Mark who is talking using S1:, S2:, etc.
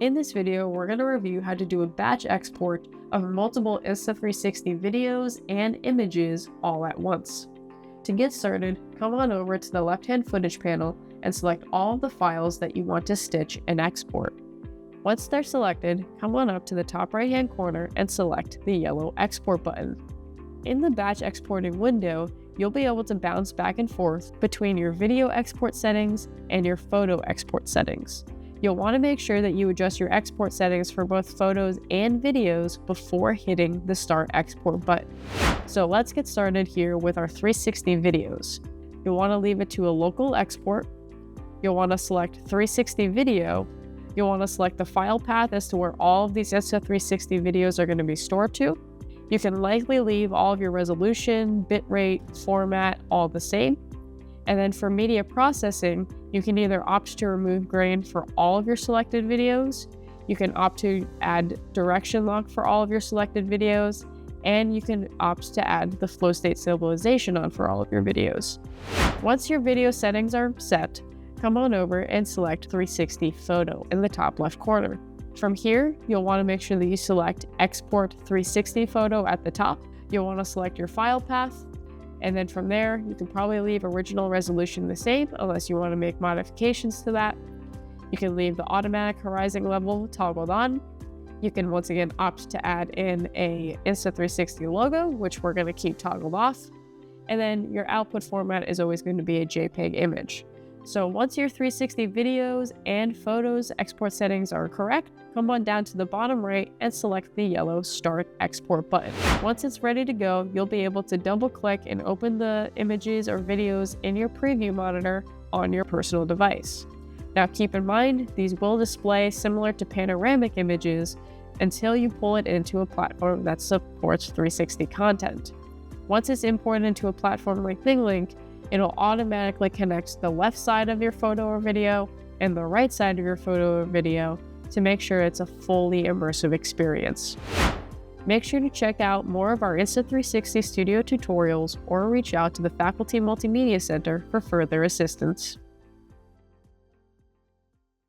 S1: In this video, we're going to review how to do a batch export of multiple Insta360 videos and images all at once. To get started, come on over to the left-hand footage panel and select all of the files that you want to stitch and export. Once they're selected, come on up to the top right-hand corner and select the yellow export button. In the batch exporting window, you'll be able to bounce back and forth between your video export settings and your photo export settings. You'll want to make sure that you adjust your export settings for both photos and videos before hitting the Start Export button. So let's get started here with our 360 videos. You'll want to leave it to a local export. You'll want to select 360 video. You'll want to select the file path as to where all of these Insta360 videos are going to be stored to. You can likely leave all of your resolution, bitrate, format all the same. And then for media processing, you can either opt to remove grain for all of your selected videos, you can opt to add direction lock for all of your selected videos, and you can opt to add the flow state stabilization on for all of your videos. Once your video settings are set, come on over and select 360 photo in the top left corner. From here, you'll want to make sure that you select Export 360 photo at the top. You'll want to select your file path, and then from there, you can probably leave original resolution the same unless you want to make modifications to that. You can leave the automatic horizon level toggled on. You can once again opt to add in a Insta360 logo, which we're going to keep toggled off. And then your output format is always going to be a JPEG image. So once your 360 videos and photos export settings are correct, come on down to the bottom right and select the yellow Start Export button. Once it's ready to go, you'll be able to double click and open the images or videos in your preview monitor on your personal device. Now keep in mind, these will display similar to panoramic images until you pull it into a platform that supports 360 content. Once it's imported into a platform like ThingLink, it'll automatically connect the left side of your photo or video and the right side of your photo or video to make sure it's a fully immersive experience. Make sure to check out more of our Insta360 Studio tutorials or reach out to the Faculty Multimedia Center for further assistance.